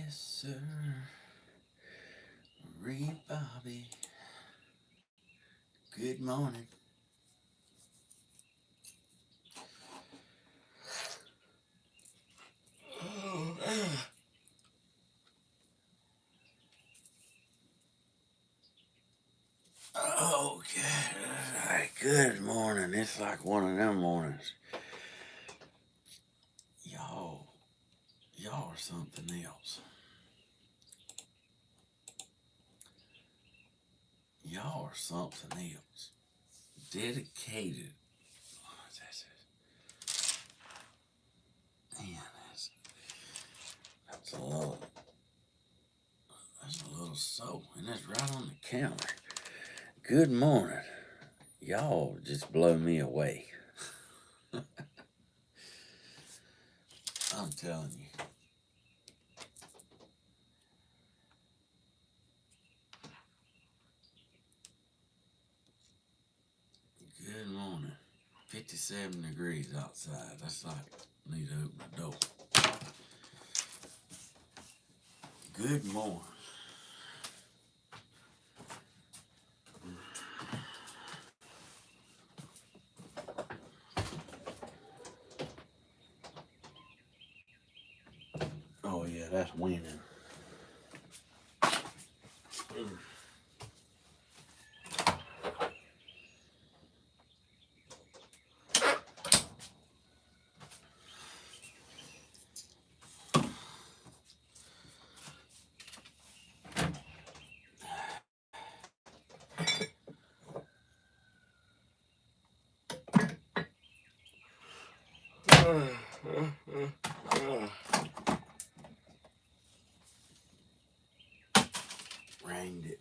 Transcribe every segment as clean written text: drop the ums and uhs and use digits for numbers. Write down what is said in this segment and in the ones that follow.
Yes, sir. Reed Bobby. Good morning. Okay. Good morning. It's like one of them mornings. Y'all are something else. Y'all are something else. Dedicated. Man, that's a little. That's a little soap, and that's right on the counter. Good morning. Y'all just blow me away. I'm telling you. Good morning. 57 degrees outside. That's like I need to open the door. Good morning. Oh yeah, that's winning. Rained it.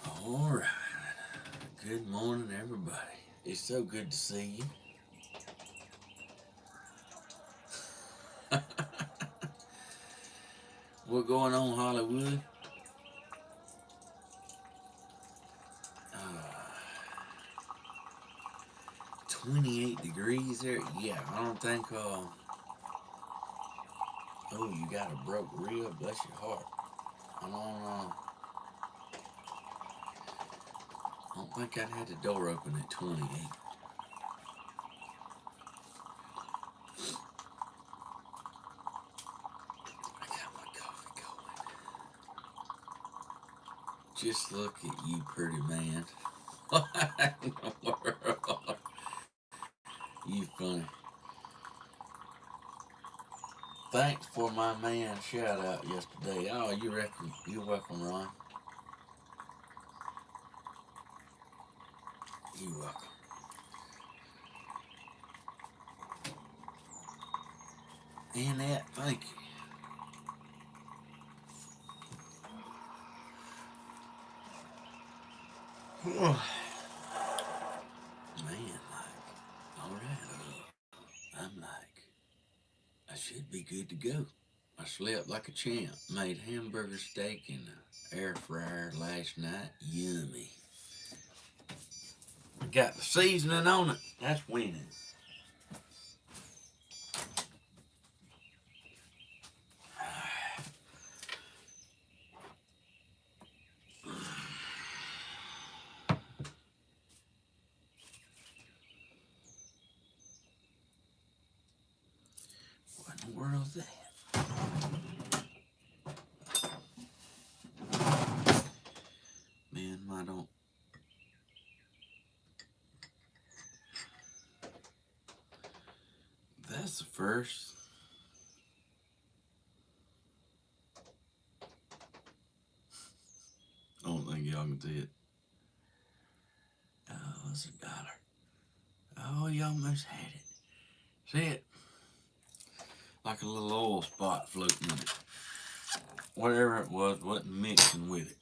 All right. Good morning, everybody. It's so good to see you. What's going on, Hollywood? 28 degrees there. Yeah, I don't think. Oh, you got a broke rib. Bless your heart. I don't think I'd had the door open at 28. I got my coffee going. Just look at you, pretty man. What in the world? You funny. Thanks for my man shout out yesterday. Oh, you're welcome, Ron. You're welcome. Annette, thank you. Man, like, alright, I'm like, I should be good to go. I slept like a champ. Made hamburger steak in the air fryer last night. Yummy. Got the seasoning on it. That's winning. What in the world is that? Man, I don't. That's the first. I don't think y'all can see it. Oh, it's $1. Oh, you almost had it. See it? Like a little oil spot floating in it. Whatever it was, wasn't mixing with it.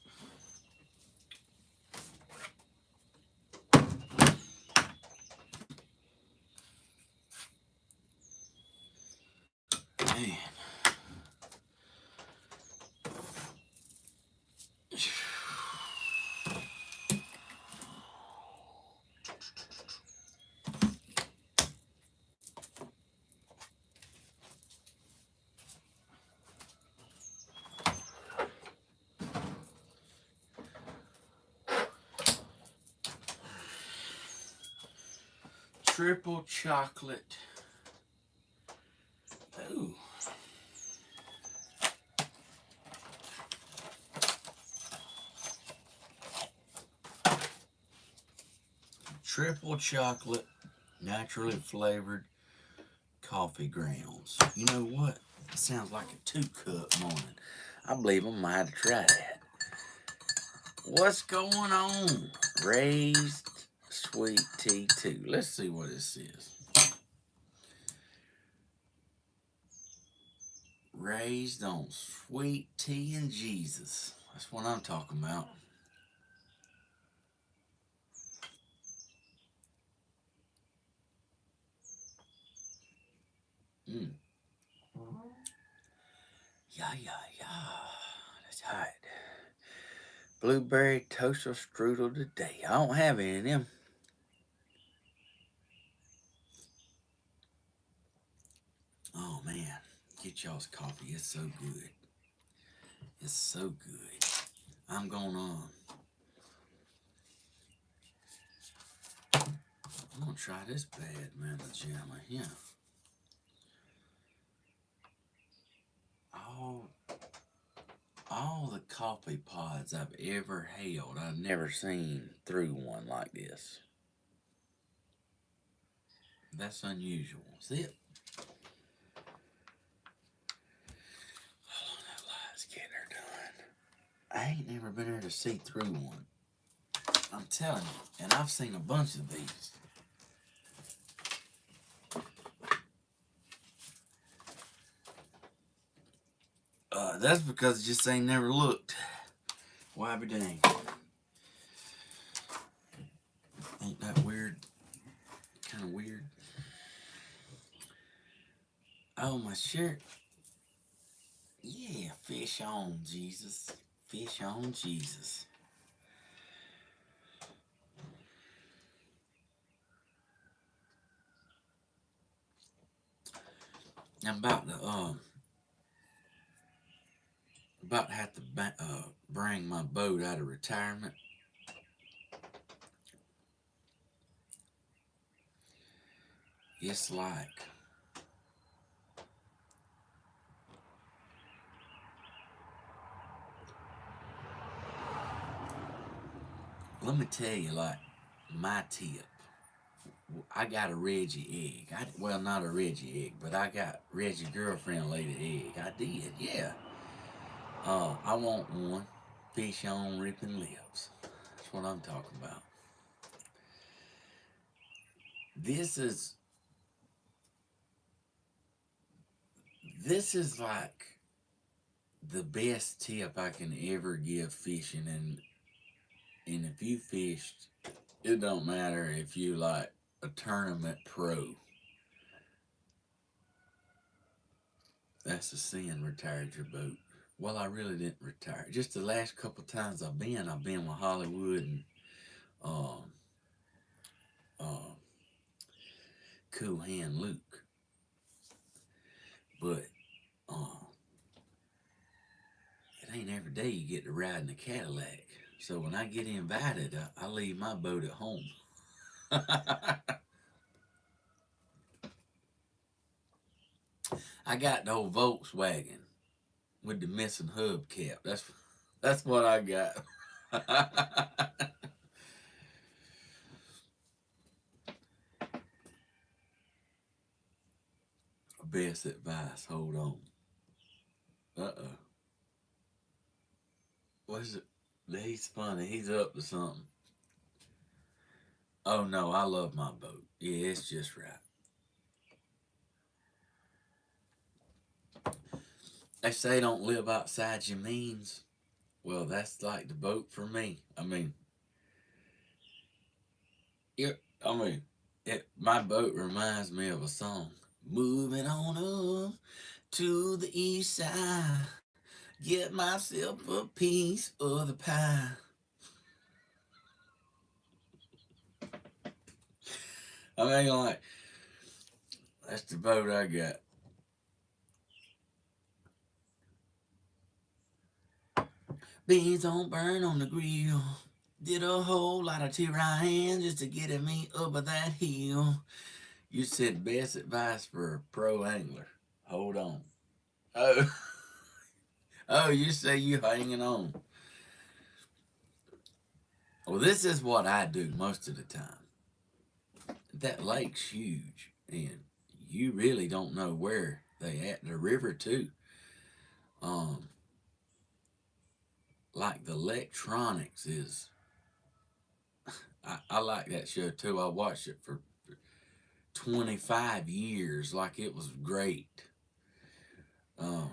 Man. triple chocolate. Ooh. Triple chocolate, naturally flavored coffee grounds. You know what? It sounds like a 2-cup morning. I believe I might have to try that. What's going on? Raised sweet tea 2. Let's see what it says. Raised on sweet tea and Jesus. That's what I'm talking about. Mm. Yeah. That's hot. Blueberry toaster strudel today. I don't have any of them. Oh man, get y'all's coffee. It's so good. It's so good. I'm gonna try this bad mamma jamma here. All the coffee pods I've ever held, I've never seen through one like this. That's unusual. See it? Oh, that light's getting her done. I ain't never been able to see through one. I'm telling you, and I've seen a bunch of these. That's because it just ain't never looked. Why be dang? Ain't that weird? Kind of weird. Oh, my shirt. Yeah, fish on, Jesus. Fish on, Jesus. I'm about to have to bring my boat out of retirement. It's like let me tell you, like my tip. I got a Reggie egg. Well, not a Reggie egg, but I got Reggie girlfriend laid an egg. I did, yeah. I want one. Fish on ripping lips. That's what I'm talking about. This is like the best tip I can ever give fishing, and if you fished, it don't matter if you like a tournament pro. That's a sin, retired your boat. Well, I really didn't retire. Just the last couple times I've been with Hollywood and um, um, Cool Hand Luke. But it ain't every day you get to ride in a Cadillac. So when I get invited, I leave my boat at home. I got the old Volkswagen with the missing hubcap. That's what I got. Best advice. Hold on. Uh-oh. What is it? He's funny. He's up to something. Oh no, I love my boat. Yeah, it's just right. They say don't live outside your means. Well, that's like the boat for me. I mean, it, my boat reminds me of a song. Moving on up to the east side, get myself a piece of the pie. I mean, like, that's the boat I got. Beans don't burn on the grill. Did a whole lot of trying just to get me up that hill. You said best advice for a pro angler. Hold on. Oh, oh, you say you hanging on. Well, this is what I do most of the time. That lake's huge, and you really don't know where they at. The river too. Um, like the electronics is. I like that show too. I watched it for 25 years, like it was great. Um,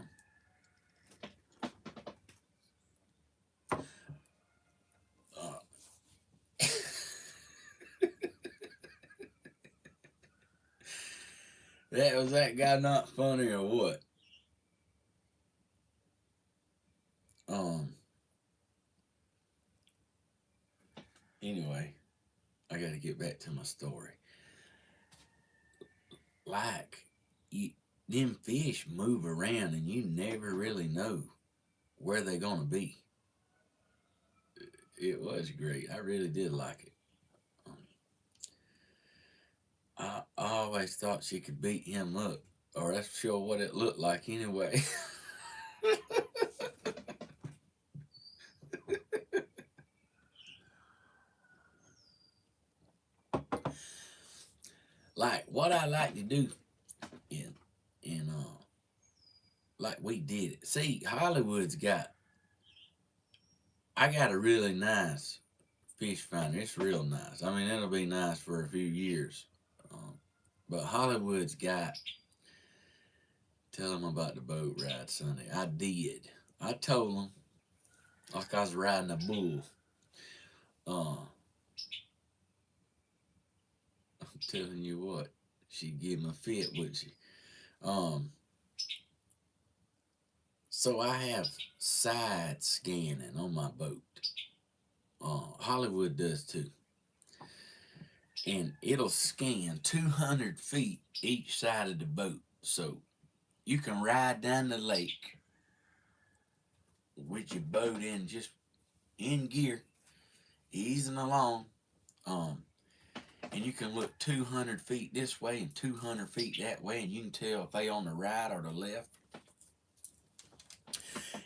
uh, that was that guy not funny or what? Um. Anyway, I got to get back to my story. Like, you, them fish move around, and you never really know where they're gonna be. It was great. I really did like it. Um, I always thought she could beat him up, or that's sure what it looked like anyway. Like what I like to do in like we did it. See, Hollywood's got I got a really nice fish finder. It's real nice. I mean, it'll be nice for a few years. Um, but Hollywood's got. Tell them about the boat ride Sunday. I did. I told them like I was riding a bull. Uh, I'm telling you what, she'd give me a fit, would she? Um, so I have side scanning on my boat. Hollywood does too, and it'll scan 200 feet each side of the boat. So you can ride down the lake with your boat in just in gear, easing along. Um, and you can look 200 feet this way and 200 feet that way, and you can tell if they on the right or the left.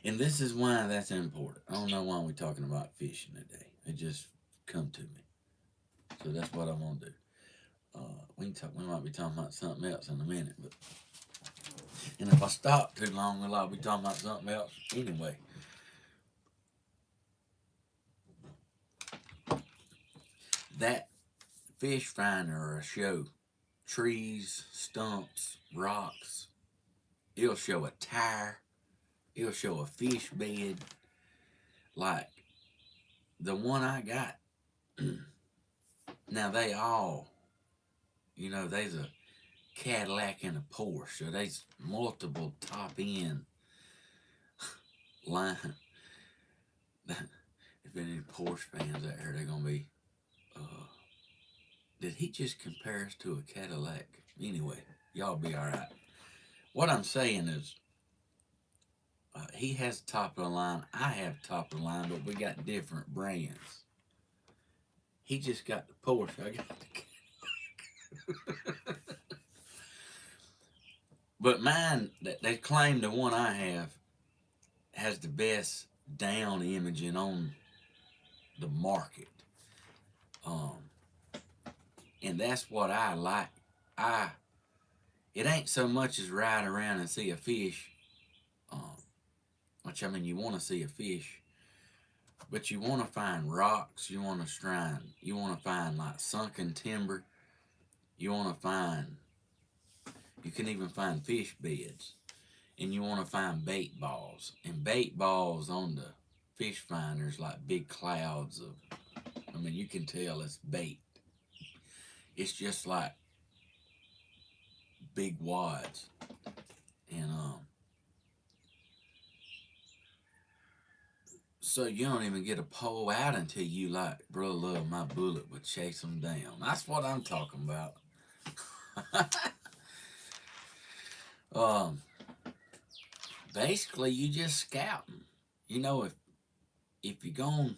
And this is why that's important. I don't know why we're talking about fishing today. It just come to me. So that's what I'm gonna do. We can talk. We might be talking about something else in a minute, but and if I stop too long, well, I'll be talking about something else anyway. That fish finder or a show, trees, stumps, rocks. It'll show a tire. It'll show a fish bed. Like the one I got. Now they all, there's a Cadillac and a Porsche, so there's multiple top end line. If any Porsche fans out here, they're gonna be, uh, did he just compare us to a Cadillac? Anyway, y'all be all right. What I'm saying is, he has top of the line. I have top of the line, but we got different brands. He just got the Porsche. I got the. But mine, they claim the one I have has the best down imaging on the market. Um, and that's what I like. I It ain't so much as ride around and see a fish, um, which I mean you want to see a fish, but you want to find rocks. You want to find like sunken timber. You want to find. You can even find fish beds, and you want to find bait balls. And bait balls on the fish finders like big clouds of. I mean, you can tell it's bait. It's just like big wads, and so you don't even get a pole out until you like, bro, love my bullet would chase them down. That's what I'm talking about. um, Basically, you just scouting. If you're going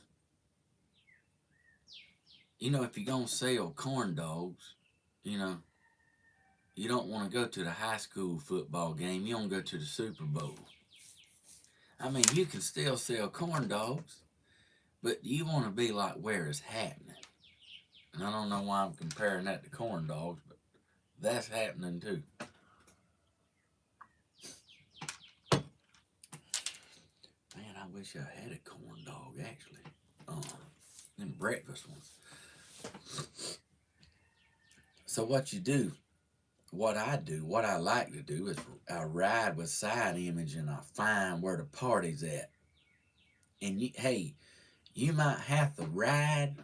if you're gonna sell corn dogs, you know, you don't want to go to the high school football game. You don't go to the Super Bowl. I mean, you can still sell corn dogs, but you want to be like where it's happening. And I don't know why I'm comparing that to corn dogs, but that's happening too. Man, I wish I had a corn dog actually. Them breakfast ones. So what you do, what I do, what I like to do is I ride with side image and I find where the party's at. And hey, you might have to ride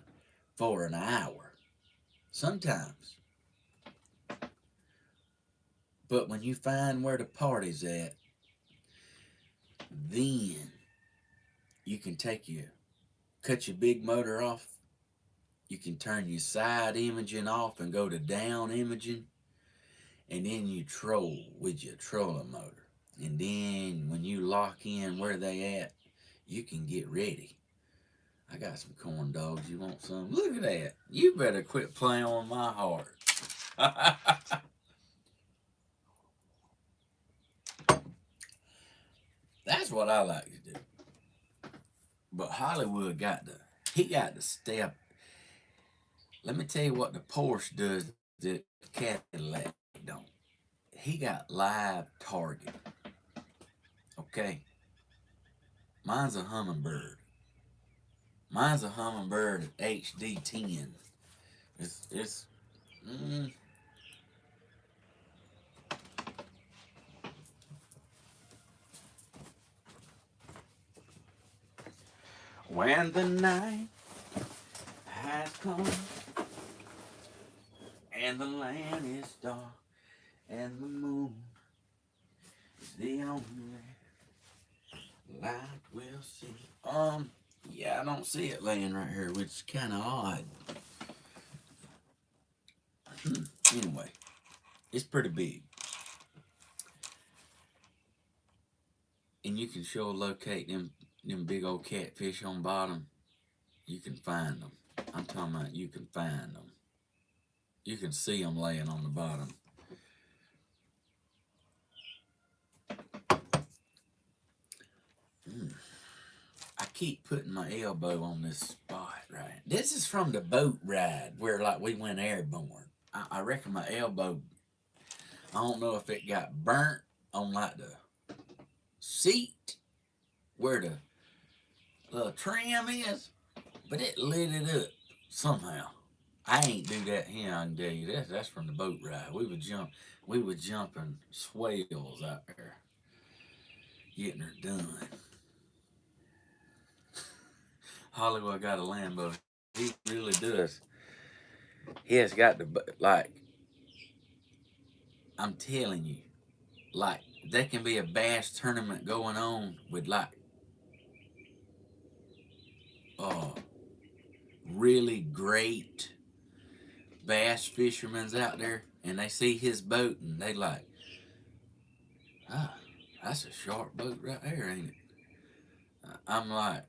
for an hour sometimes. But when you find where the party's at, then you can cut your big motor off. You can turn your side imaging off and go to down imaging. And then you troll with your trolling motor. And then when you lock in where they at, you can get ready. I got some corn dogs. You want some? Look at that. You better quit playing on my heart. That's what I like to do. But Hollywood he got the step. Let me tell you what the Porsche does that Cadillac don't. He got live target. Okay. Mine's a Hummingbird. Mine's a Hummingbird HD10. It's when the night has come and the land is dark and the moon is the only light we'll see. Yeah, I don't see it laying right here, which is kind of odd. Anyway, it's pretty big. And you can sure locate them big old catfish on bottom. You can find them. I'm talking about you can find them. You can see them laying on the bottom. I keep putting my elbow on this spot, right? This is from the boat ride where like we went airborne. I reckon my elbow, I don't know if it got burnt on like the seat where the little trim is, but it lit it up somehow. I ain't do that here, I can tell you. That's from the boat ride. We were jumping swales out there, getting her done. Hollywood got a Lambo. He really does. He has got the, like, I'm telling you, like, there can be a bass tournament going on with, like, really great bass fishermen's out there, and they see his boat, and they like, ah, that's a sharp boat right there, ain't it? I'm like,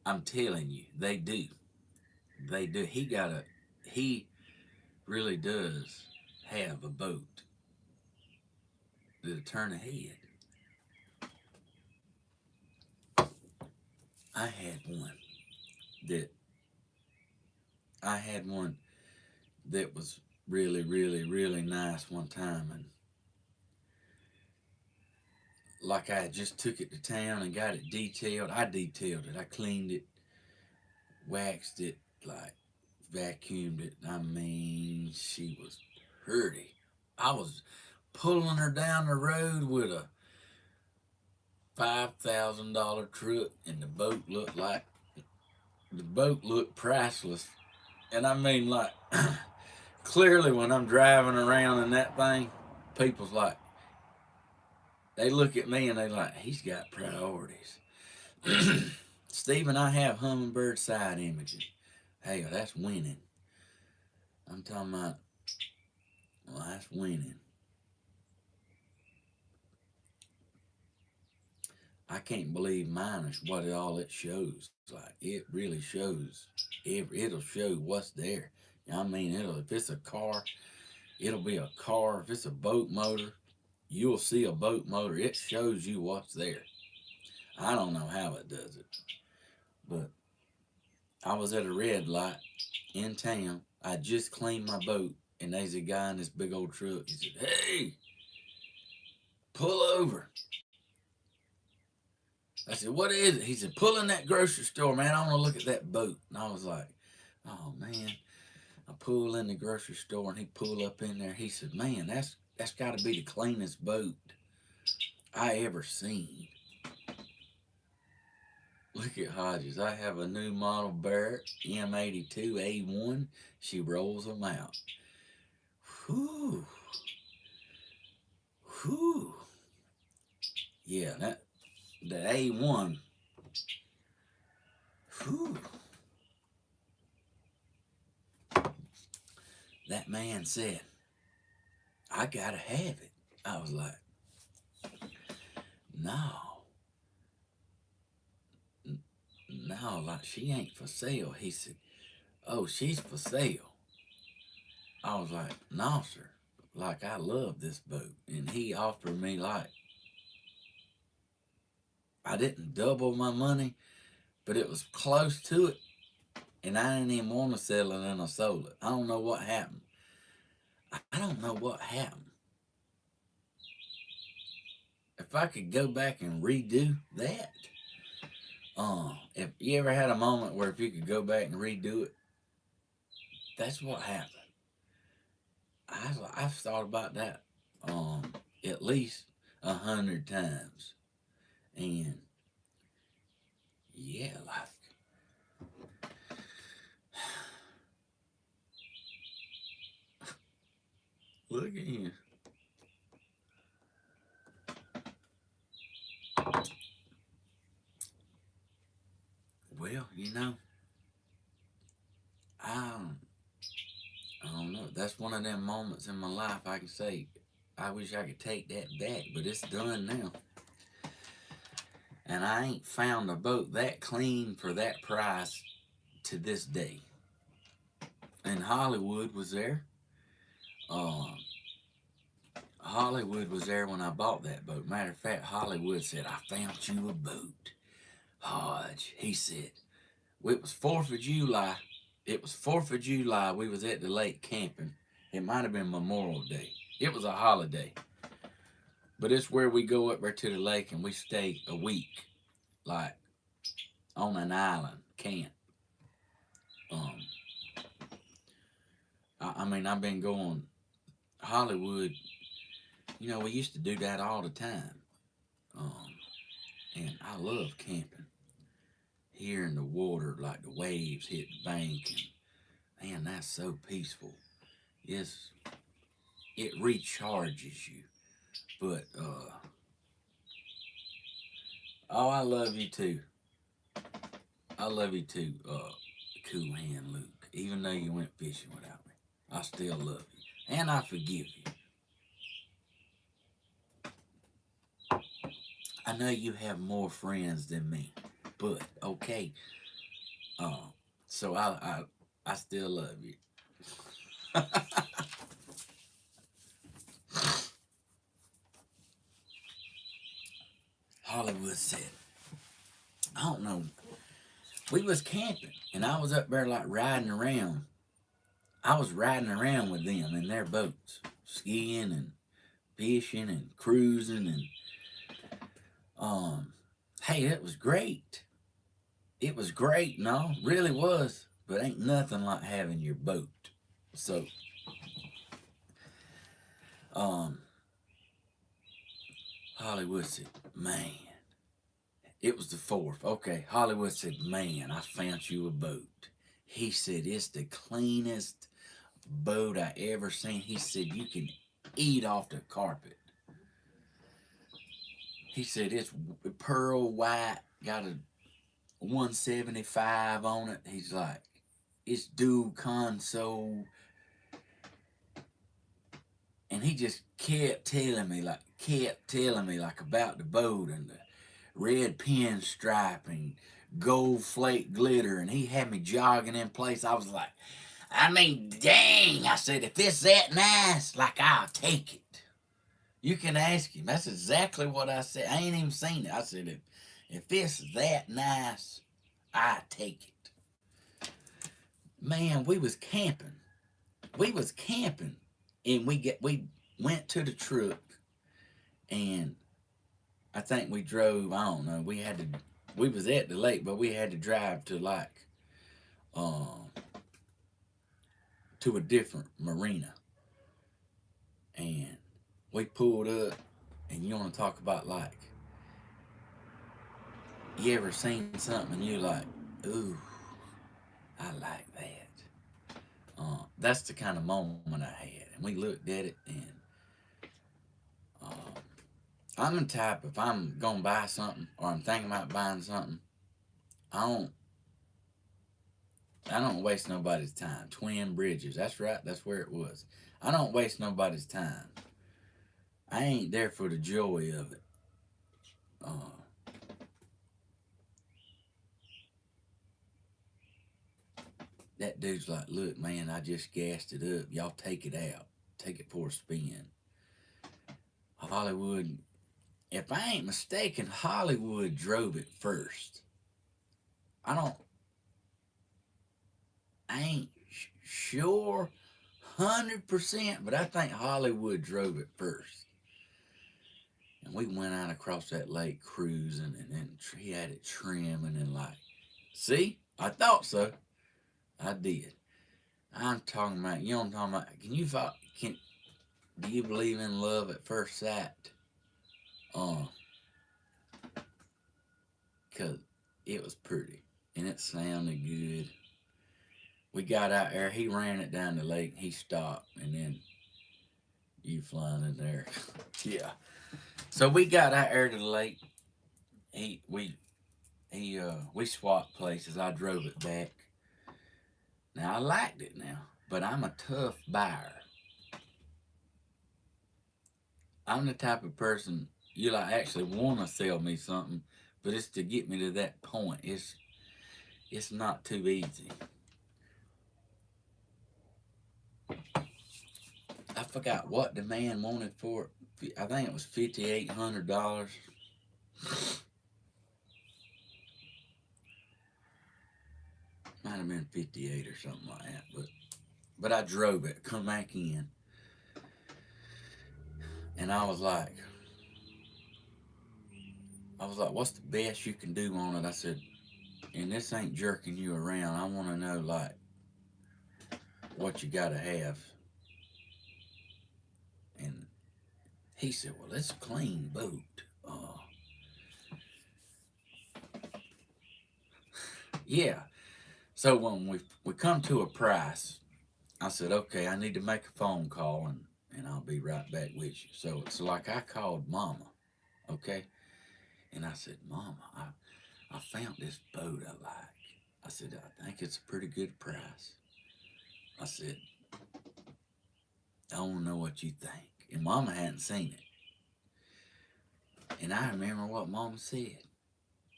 I'm telling you, they do. They do. He really does have a boat that'll turn ahead. I had one that I had one that was really, really, really nice one time, and like I just took it to town and got it detailed. I detailed it. I cleaned it, waxed it, like vacuumed it. I mean, she was pretty. I was pulling her down the road with a $5,000 truck, and the boat looked priceless. And I mean, like, clearly when I'm driving around in that thing, people's like, they look at me and they like, he's got priorities. Steve and I have Hummingbird side imaging. Hey, that's winning. I'm talking about, well, that's winning. I can't believe mine is what all it shows. Like, it really shows. It'll show what's there. I mean, if it's a car, it'll be a car. If it's a boat motor, you'll see a boat motor. It shows you what's there. I don't know how it does it, but I was at a red light in town. I just cleaned my boat, and there's a guy in this big old truck. He said, "Hey, pull over." I said, "What is it?" He said, "Pull in that grocery store, man. I want to look at that boat." And I was like, "Oh man." I pull in the grocery store, and he pull up in there. He said, "Man, that's got to be the cleanest boat I ever seen." Look at Hodges. I have a new model Barrett M82A1. She rolls them out. Whew. Whew. Yeah, the A1. Whew. That man said, "I gotta have it." I was like, "No, no, like she ain't for sale." He said, "Oh, she's for sale." I was like, "No, sir. Like, I love this boat." And he offered me, like, I didn't double my money, but it was close to it. And I didn't even want to sell it, and I sold it. I don't know what happened. I don't know what happened. If I could go back and redo that, if you ever had a moment where if you could go back and redo it, that's what happened. I've thought about that at least 100 times, and yeah, like, look at you. Well, I I don't know. That's one of them moments in my life I can say, I wish I could take that back, but it's done now. And I ain't found a boat that clean for that price to this day. And Hollywood was there. Um, Hollywood was there when I bought that boat. Matter of fact, Hollywood said, "I found you a boat, Hodge." He said, well, it was 4th of July. It was 4th of July. We was at the lake camping. It might have been Memorial Day. It was a holiday. But it's where we go up there to the lake and we stay a week, like on an island, camp. Um, I mean, I've been going Hollywood. We used to do that all the time. Um, and I love camping. Hearing the water, like the waves hit the bank, and man, that's so peaceful. Yes, it recharges you. But oh, I love you too. I love you too, Cool Hand Luke. Even though you went fishing without me, I still love you, and I forgive you. I know you have more friends than me, but okay. Uh, so I still love you. Hollywood said, I don't know. We was camping, and I was up there like riding around. I was riding around with them in their boats, skiing and fishing and cruising, and um, hey, it was great. It was great, no, really was. But ain't nothing like having your boat. So, um, Hollywood said, "Man, it was the 4th." Okay, Hollywood said, "Man, I found you a boat." He said, "It's the cleanest boat I ever seen." He said, "You can eat off the carpet." He said, "It's pearl white, got a 175 on it." He's like, "It's dual console." And he just kept telling me like about the boat and red pinstripe and gold flake glitter, and he had me jogging in place. I was like, I mean, dang. I said, if it's that nice, like, I'll take it. You can ask him. That's exactly what I said. I ain't even seen it. I said, if it's that nice, I take it. Man, we was camping. And we went to the truck, and I think we drove, I don't know, we was at the lake, but we had to drive to like um to a different marina. And we pulled up, and you want to talk about like, you ever seen something and you're like, ooh, I like that. That's the kind of moment I had. And we looked at it, and uh, I'm the type, if I'm going to buy something or I'm thinking about buying something, I don't I don't waste nobody's time. Twin Bridges, that's right, that's where it was. I don't waste nobody's time. I ain't there for the joy of it. Uh, that dude's like, look, man, I just gassed it up. Y'all take it out. Take it for a spin. Hollywood, if I ain't mistaken, Hollywood drove it first. I don't, I ain't sure 100%, but I think Hollywood drove it first. And we went out across that lake cruising, and then he had it trimming, and like, see, I thought so. I did. I'm talking about, you know what I'm talking about? Do you believe in love at first sight? Uh, Cause it was pretty, and it sounded good. We got out there, he ran it down the lake, he stopped, and then you flying in there. Yeah. So we got out there to the lake. He, we swapped places. I drove it back. Now I liked it now, but I'm a tough buyer. I'm the type of person you like actually want to sell me something, but it's to get me to that point. It's not too easy. I forgot what the man wanted for it. I think it was $5,800. Might have been 58 or something like that. But I drove it, come back in, and I was like, what's the best you can do on it? I said, and this ain't jerking you around. I want to know like what you gotta have. And he said, well, it's a clean boat. Yeah. So when we come to a price, I said, okay, I need to make a phone call, and I'll be right back with you. So it's like I called Mama, okay? And I said, Mama, I found this boat I like. I said, I think it's a pretty good price. I said, I want to know what you think. And Mama hadn't seen it. And I remember what Mama said.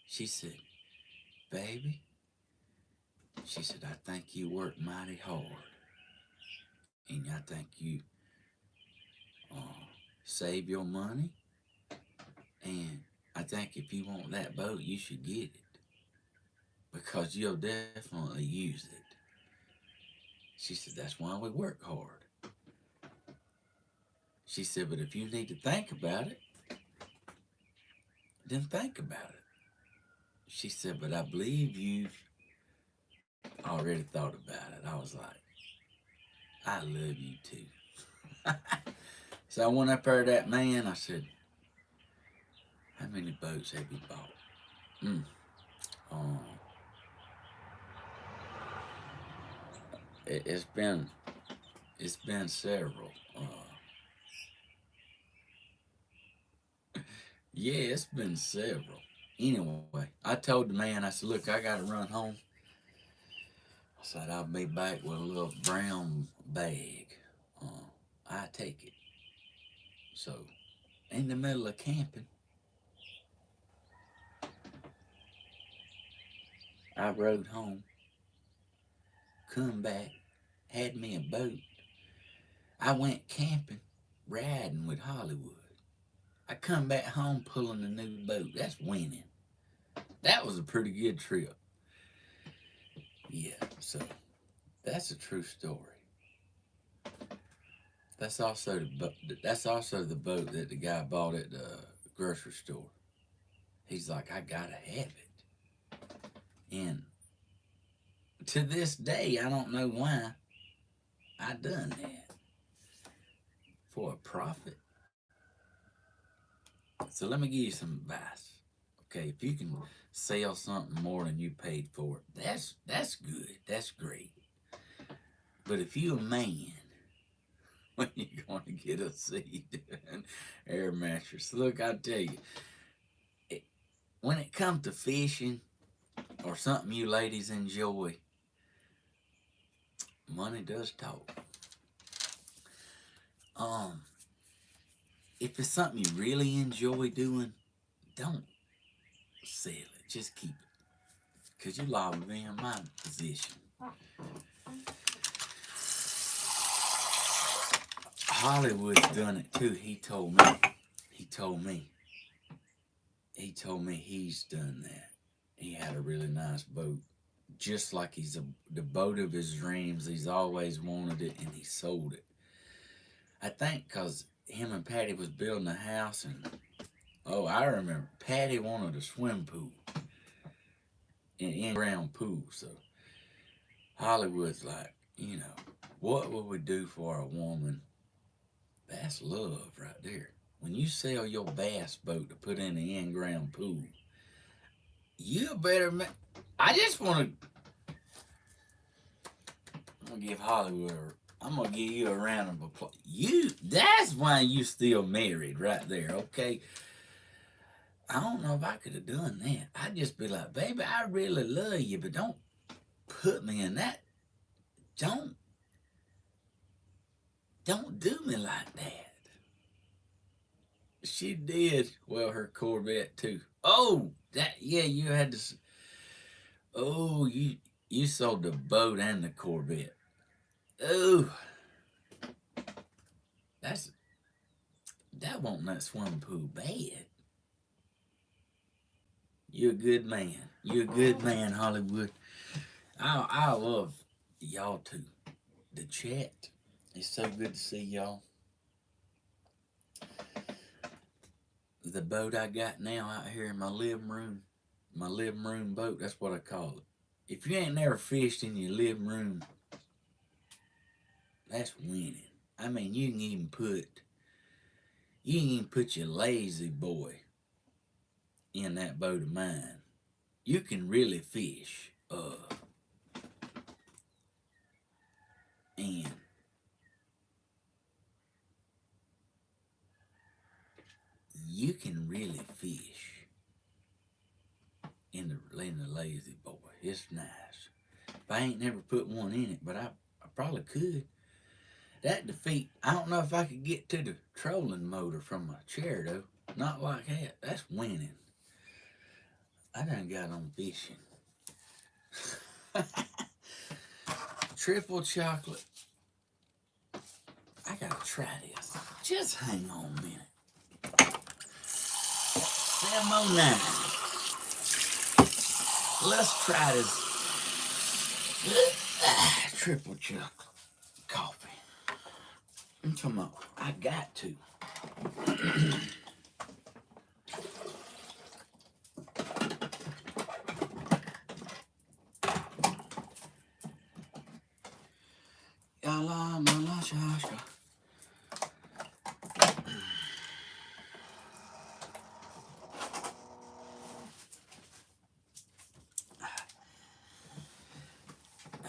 She said, baby, she said, I think you work mighty hard. And I think you uh, save your money. And I think if you want that boat, you should get it because you'll definitely use it. She said, that's why we work hard. She said, but if you need to think about it, then think about it. She said, but I believe you've already thought about it. I was like, I love you too. So I went up there to that man. I said, how many boats have you bought? Mm. Um, it's been several. Yeah, it's been several. Anyway, I told the man, I said, look, I got to run home. I said, I'll be back with a little brown bag. I take it. So, in the middle of camping, I rode home, come back, had me a boat. I went camping, riding with Hollywood. I come back home pulling a new boat. That's winning. That was a pretty good trip. Yeah, so that's a true story. That's also the boat that the guy bought at the grocery store. He's like, I gotta have it. And to this day, I don't know why I done that for a profit. So let me give you some advice. Okay, if you can sell something more than you paid for it, that's good. That's great. But if you a man, when you going to get a seat and air mattress, look, I tell you, when it comes to fishing or something you ladies enjoy, money does talk. Um, if it's something you really enjoy doing, don't sell it. Just keep it, cause you liable to be in my position. Hollywood's done it too. He told me. He told me. He told me he's done that. He had a really nice boat, just like the boat of his dreams. He's always wanted it, and he sold it. I think because him and Patty was building a house, and oh, I remember Patty wanted a swim pool, an in-ground pool. So Hollywood's like, what would we do for a woman? That's love right there. When you sell your bass boat to put in an in-ground pool, you better. I just want to. I'm gonna give Hollywood. I'm gonna give you a round of applause. That's why you still married right there. Okay. I don't know if I could have done that. I'd just be like, baby, I really love you, but don't put me in that. Don't do me like that. She did. Well, her Corvette too. Oh, you had to. Oh, you sold the boat and the Corvette. Oh, that wasn't that swimming pool bad. You're a good man. You're a good man, Hollywood. I love y'all too. The chat. It's so good to see y'all. The boat I got now out here in my living room boat, that's what I call it. If you ain't never fished in your living room, that's winning. I mean, you can even put your lazy boy in that boat of mine. You can really fish. And you can really fish in the lazy boy. It's nice. If I ain't never put one in it, but I probably could. That defeat, I don't know if I could get to the trolling motor from my chair though. Not like that. That's winning. I done got on fishing. Triple chocolate. I gotta try this. Just hang on a minute. 709. Let's try this triple chocolate coffee. Come on, I got to.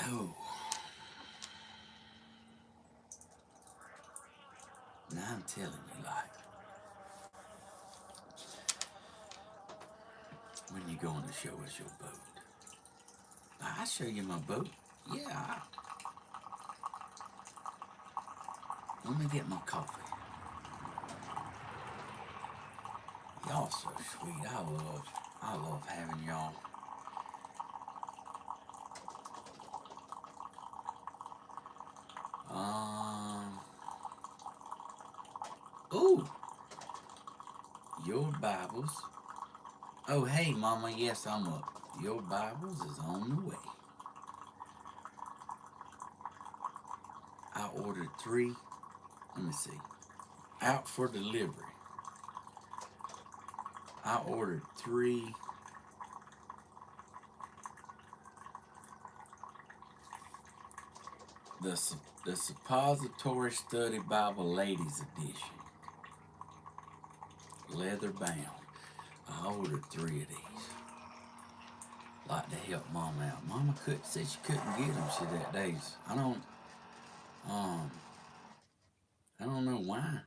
Oh. Now I'm telling you, like, when you going to show us your boat? I'll show you my boat. Yeah. Let me get my coffee. Y'all so sweet. I love having y'all. Your Bibles. Oh, hey, Mama, yes, I'm up. Your Bibles is on the way. I ordered 3. Let me see. Out for delivery. I ordered 3. The Suppository Study Bible Ladies Edition. Leather bound. I ordered 3 of these. Like to help Mom out. Mama said she couldn't get them. She that days. I don't know why.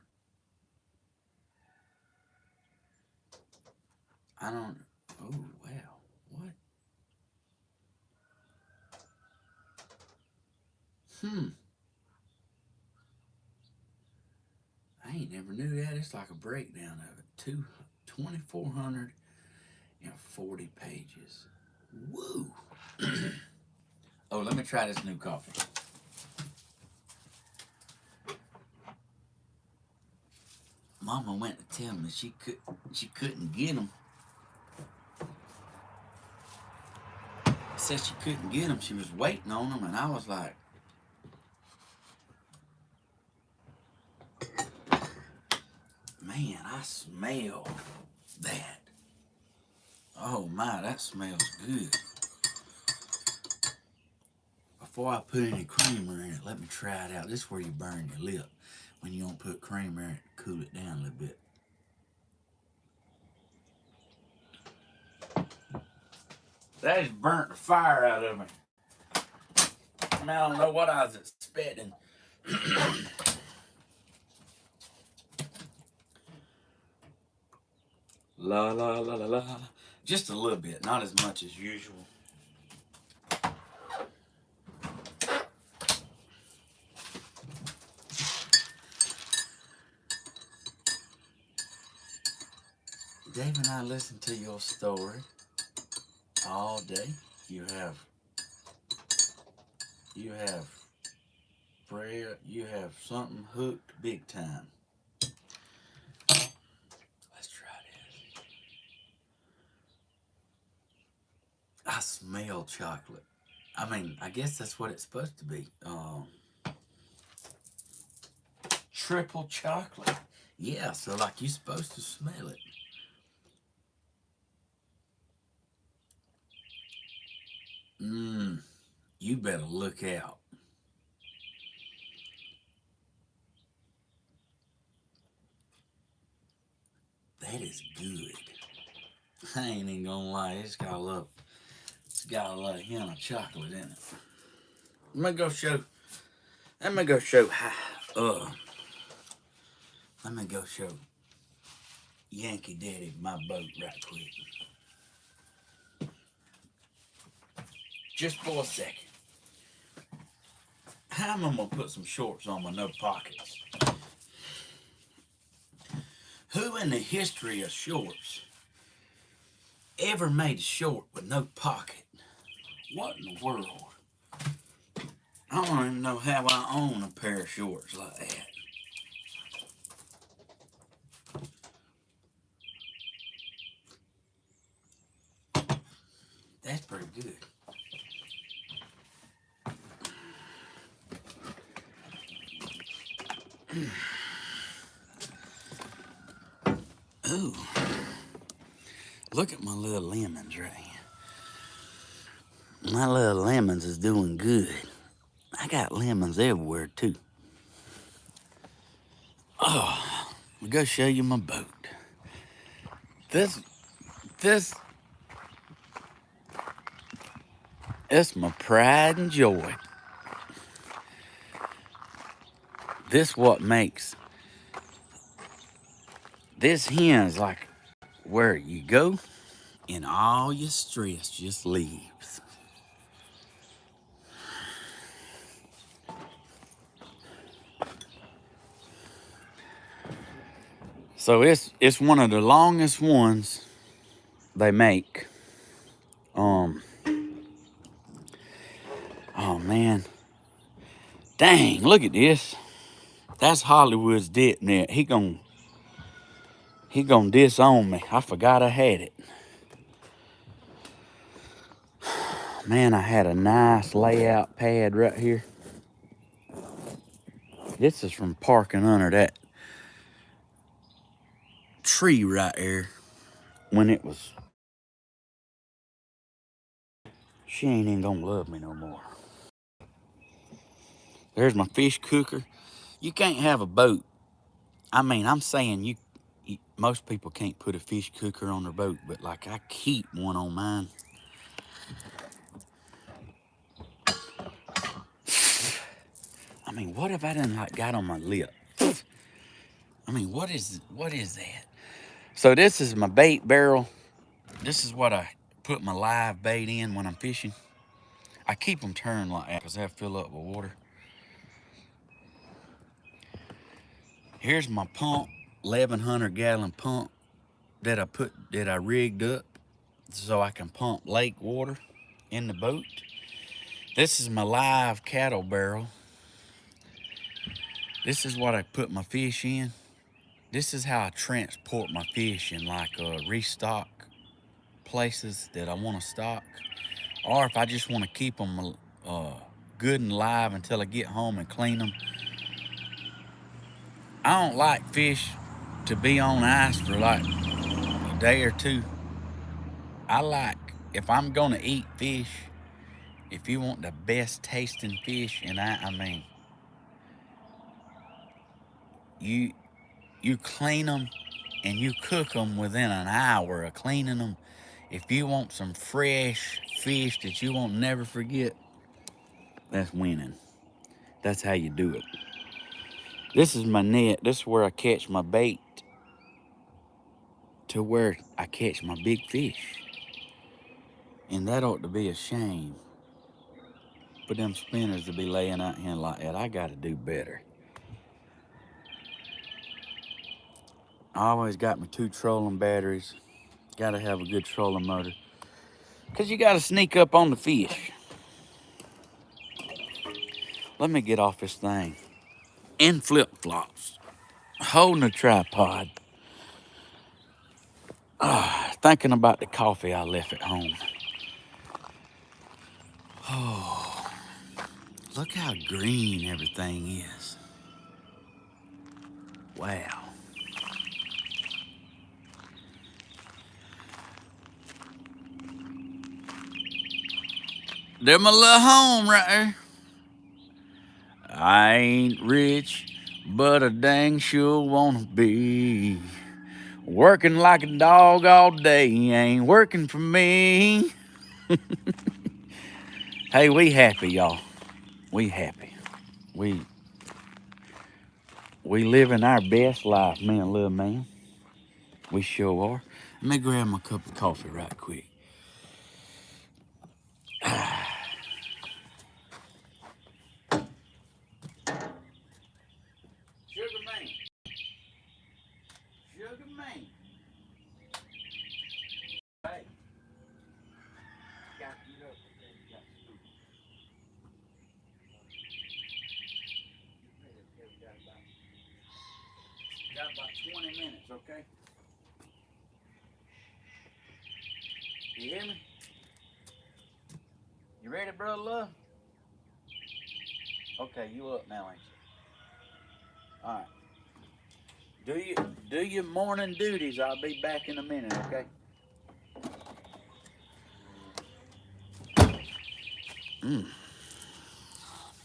I don't. Oh wow. What? I ain't never knew that. It's like a breakdown of it. 2,440 pages. Woo! Oh, let me try this new coffee. Mama went to tell me she couldn't get them. Said she couldn't get them. She was waiting on them, and I was like, man, I smell that. Oh my, that smells good. Before I put any creamer in it, let me try it out. This is where you burn your lip when you don't put creamer in it to cool it down a little bit. That just burnt the fire out of me. I mean, I don't know what I was expecting. La la la la la. Just a little bit, not as much as usual. Dave and I listened to your story all day. You have prayer. You have something hooked big time. Let's try this. I smell chocolate. I mean, I guess that's what it's supposed to be. Triple chocolate. Yeah, so like you're supposed to smell it. You better look out. That is good. I ain't even gonna lie, it's got a little hint of chocolate in it. Let me go show Yankee Daddy my boat right quick. Just for a second. How am I gonna put some shorts on with no pockets? Who in the history of shorts ever made a short with no pocket? What in the world? I don't even know how I own a pair of shorts like that. That's pretty good. Ooh. Look at my little lemons right here. My little lemons is doing good. I got lemons everywhere too. Oh, I'll go show you my boat. This it's my pride and joy. This what makes this hen's like where you go and all your stress just leaves. So it's one of the longest ones they make. Oh man. Dang, look at this. That's Hollywood's dip net. He gonna He gonna disown me. I forgot I had it. Man, I had a nice layout pad right here. This is from parking under that tree right there when it was. She ain't even gonna love me no more. There's my fish cooker. You can't have a boat. I mean, I'm saying most people can't put a fish cooker on their boat, but like I keep one on mine. I mean, what have I done like got on my lip? I mean, what is that? So this is my bait barrel. This is what I put my live bait in when I'm fishing. I keep them turned like that because they'll fill up with water. Here's my pump, 1,100 gallon pump that I rigged up so I can pump lake water in the boat. This is my live cattle barrel. This is what I put my fish in. This is how I transport my fish in like restock places that I want to stock. Or if I just want to keep them good and live until I get home and clean them. I don't like fish to be on ice for like a day or two. I like, if I'm going to eat fish, if you want the best tasting fish, and I mean, you clean them and you cook them within an hour of cleaning them. If you want some fresh fish that you won't never forget, that's winning. That's how you do it. This is my net. This is where I catch my bait to where I catch my big fish. And that ought to be a shame for them spinners to be laying out here like that. I got to do better. I always got my 2 trolling batteries. Got to have a good trolling motor. Because you got to sneak up on the fish. Let me get off this thing. In flip-flops. Holding a tripod. Thinking about the coffee I left at home. Oh, look how green everything is. Wow. There's my little home right there. I ain't rich, but I dang sure wanna be. Working like a dog all day ain't working for me. Hey, we happy, y'all. We happy. We living our best life, me and little man. We sure are. Let me grab my cup of coffee right quick. Sugar man. Sugar man. Hey. Got to get up. Got about 20 minutes, okay? You hear me? You ready, brother love? Okay, you up now, ain't you? All right. Do your morning duties. I'll be back in a minute, okay? Let me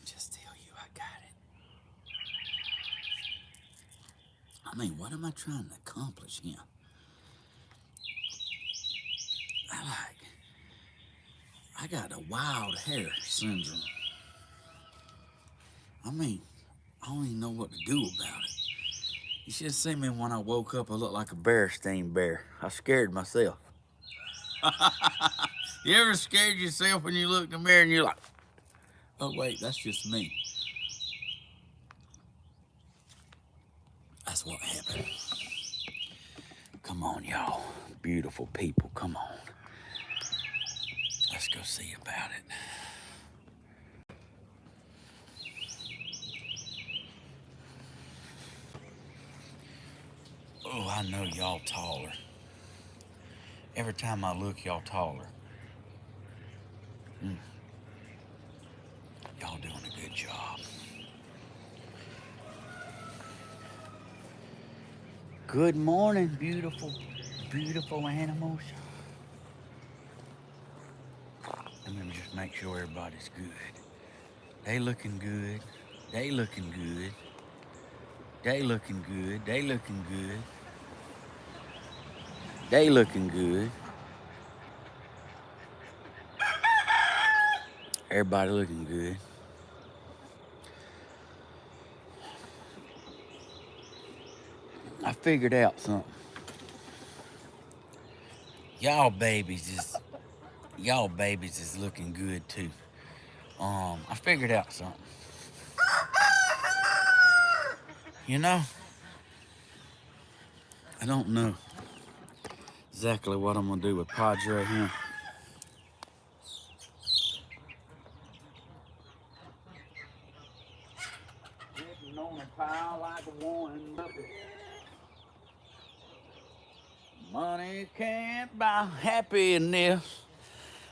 just tell you, I got it. I mean, what am I trying to accomplish here? I got a wild hair syndrome. I mean, I don't even know what to do about it. You should have seen me when I woke up. I looked like a bear-stein bear. I scared myself. You ever scared yourself when you look in the mirror and you're like, oh wait, that's just me. That's what happened. Come on, y'all. Beautiful people, come on. Let's go see about it. Oh, I know y'all taller. Every time I look, y'all taller. Mm, y'all doing a good job. Good morning, beautiful, beautiful animals. Let me just make sure everybody's good. They looking good. They looking good. They looking good. They looking good. They looking good. Everybody looking good. I figured out something. Y'all babies is looking good too. I figured out something. You know, I don't know exactly what I'm gonna do with Padre here. Sitting on a pile like a one puppy. Money can't buy happiness,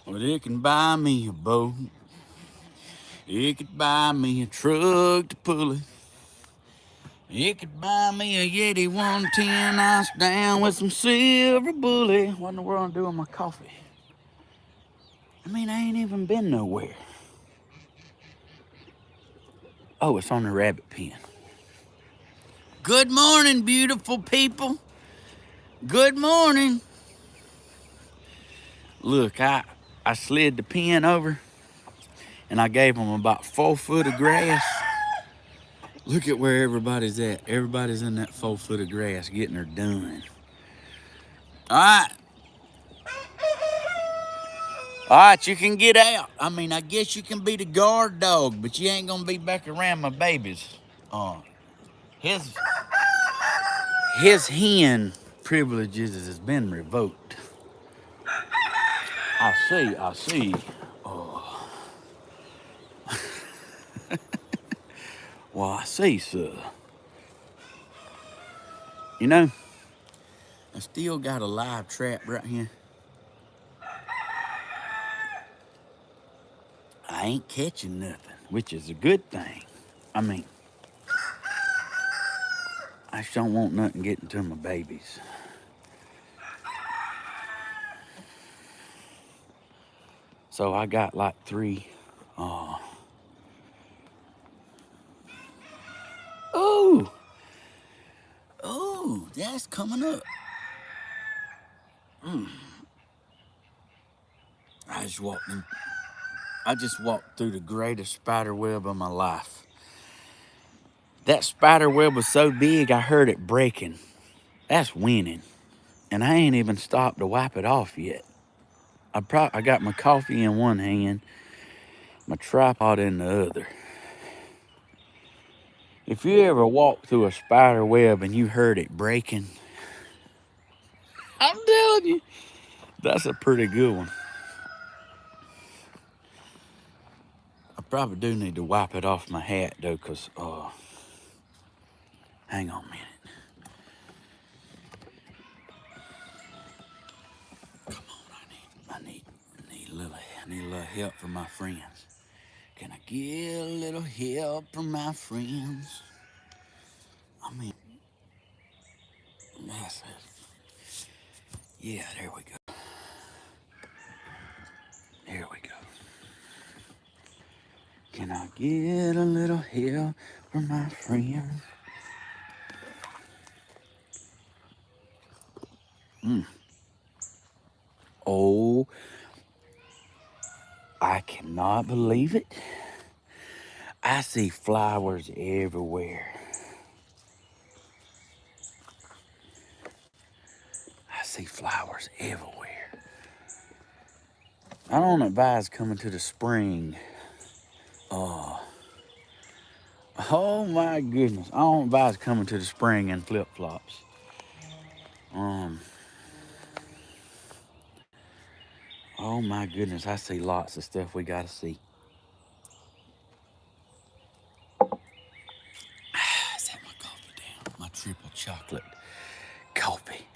but it can buy me a boat. It could buy me a truck to pull it. It could buy me a Yeti 110 ounce down with some silver bullet. What in the world am I doing with my coffee? I mean, I ain't even been nowhere. Oh, it's on the rabbit pen. Good morning, beautiful people. Good morning. Look, I slid the pen over and I gave them about 4 foot of grass. Look at where everybody's at. Everybody's in that 4 foot of grass getting her done. All right. All right, you can get out. I mean, I guess you can be the guard dog, but you ain't gonna be back around my babies. His hen privileges has been revoked. I see. Oh, well, I see, sir. You know, I still got a live trap right here. I ain't catching nothing, which is a good thing. I mean, I just don't want nothing getting to my babies. So I got like 3. Oh, that's coming up. I just walked through the greatest spider web of my life. That spider web was so big I heard it breaking. That's winning. And I ain't even stopped to wipe it off yet. I got my coffee in one hand, my tripod in the other. If you ever walked through a spider web and you heard it breaking, I'm telling you, that's a pretty good one. I probably do need to wipe it off my hat though, cause hang on a minute. Come on, I need a little help from my friends. Can I get a little help from my friends? I mean, that's it. Yeah, there we go. There we go. Can I get a little help from my friends? Oh, I cannot believe it. I see flowers everywhere. I see flowers everywhere. I don't advise coming to the spring. Oh my goodness. I don't advise coming to the spring in flip-flops. Oh my goodness, I see lots of stuff we gotta see. Set my coffee down. My triple chocolate coffee.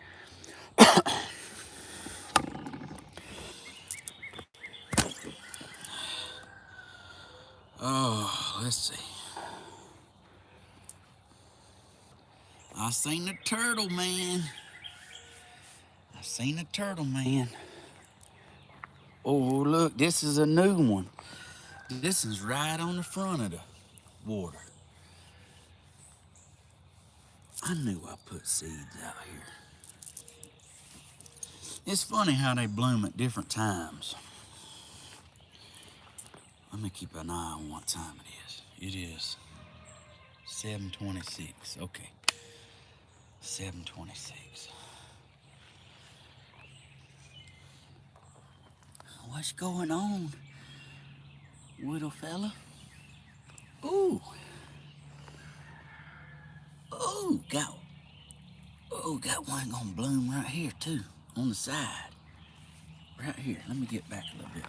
Oh, let's see. I seen the turtle man. I seen the turtle man. Oh, look, this is a new one. This is right on the front of the water. I knew I put seeds out here. It's funny how they bloom at different times. Let me keep an eye on what time it is. It is 7:26. Okay, 7:26. What's going on, little fella? Ooh. Got one gonna bloom right here too, on the side. Right here. Let me get back a little bit.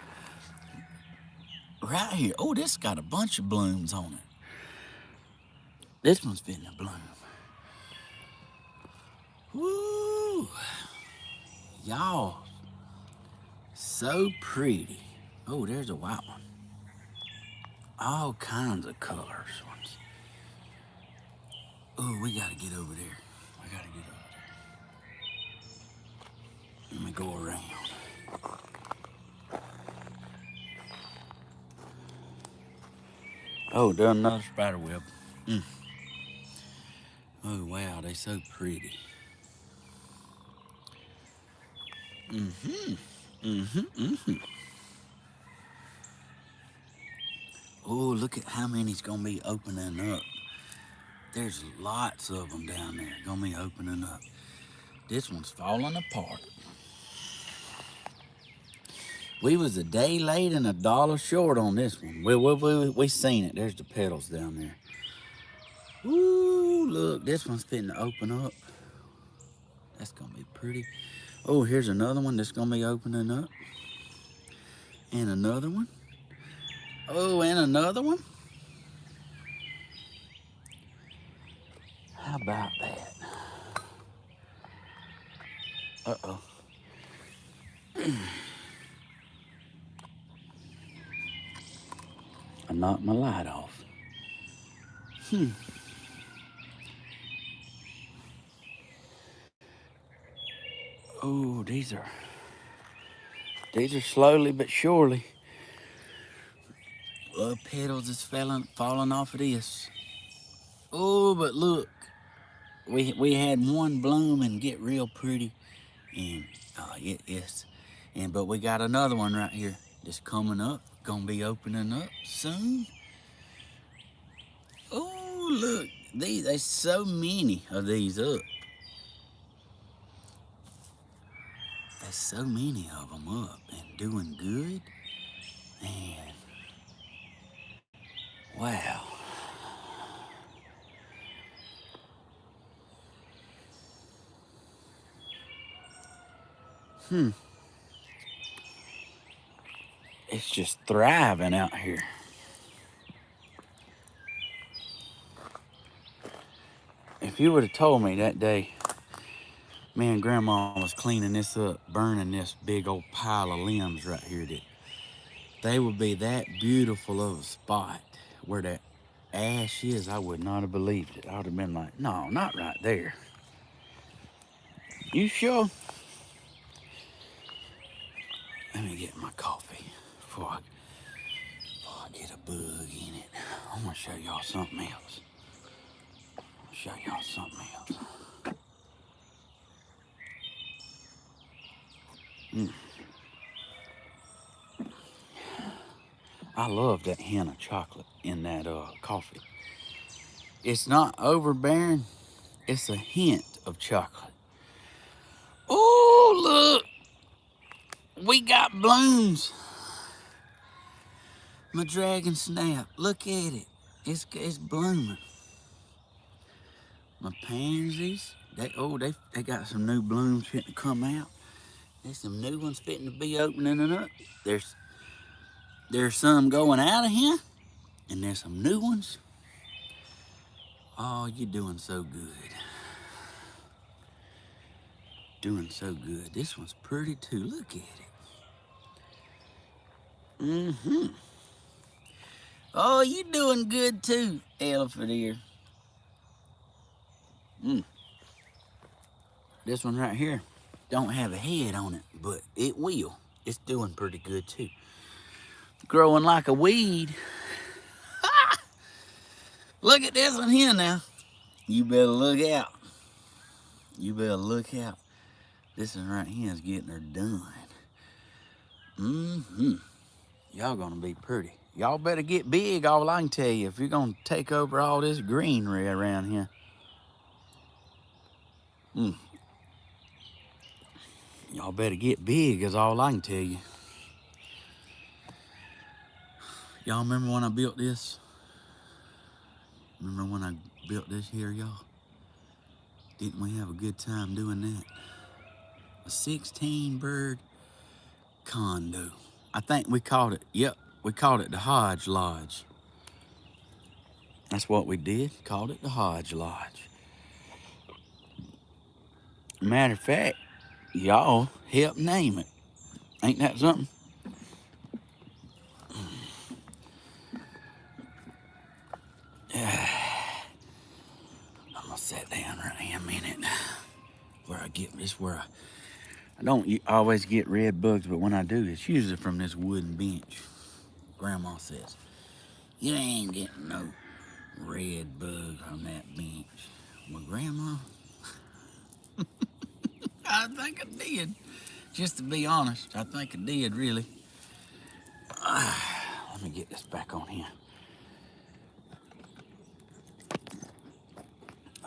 Right here. Oh, this got a bunch of blooms on it. This one's fitting to bloom. Woo! Y'all, so pretty. Oh, there's a white one. All kinds of colors. Oh, we gotta get over there. Let me go around. Oh, done another spider web. Oh, wow, they so pretty. Oh, look at how many's gonna be opening up. There's lots of them down there gonna be opening up. This one's falling apart. We was a day late and $1 short on this one. We seen it. There's the petals down there. Ooh, look, this one's fitting to open up. That's gonna be pretty. Oh, here's another one that's gonna be opening up. And another one. Oh, and another one. How about that? Uh-oh. I knocked my light off. Oh, these are slowly but surely. Petals is falling off of this. Oh, but look, we had one bloom and get real pretty, and but we got another one right here that's coming up, gonna be opening up soon. Oh, look, there's so many of these up. There's so many of them up and doing good, and wow. It's just thriving out here. If you would have told me that day, me and Grandma was cleaning this up, burning this big old pile of limbs right here, that they would be that beautiful of a spot where that ash is, I would not have believed it. I would have been like, no, not right there. You sure? Let me get my coffee before I get a bug in it. I'm gonna show y'all something else. I love that hint of chocolate in that coffee. It's not overbearing. It's a hint of chocolate. Oh, look. We got blooms. My dragon snap. Look at it. It's blooming. My pansies. They got some new blooms fitting to come out. There's some new ones fitting to be opening up. There's some going out of here, and there's some new ones. Oh, you're doing so good. Doing so good. This one's pretty too. Look at it. Mm-hmm. Oh, you doing good too, elephant ear. This one right here don't have a head on it, but it will. It's doing pretty good too. Growing like a weed. Look at this one here now. You better look out. You better look out. This one right here is getting her done. Mm-hmm. Y'all gonna be pretty. Y'all better get big, all I can tell you, if you're gonna take over all this greenery around here. Y'all better get big is all I can tell you. Y'all remember when I built this? Remember when I built this here, y'all? Didn't we have a good time doing that? A 16 bird condo. I think we called it, we called it the Hodge Lodge. That's what we did, called it the Hodge Lodge. Matter of fact, y'all helped name it. Ain't that something? I'm gonna sit down right here a minute. Where I get this, where I don't always get red bugs, but when I do, it's usually from this wooden bench. Grandma says, you ain't getting no red bugs on that bench. Well, Grandma, I think I did. Just to be honest, I think I did, really. Let me get this back on here.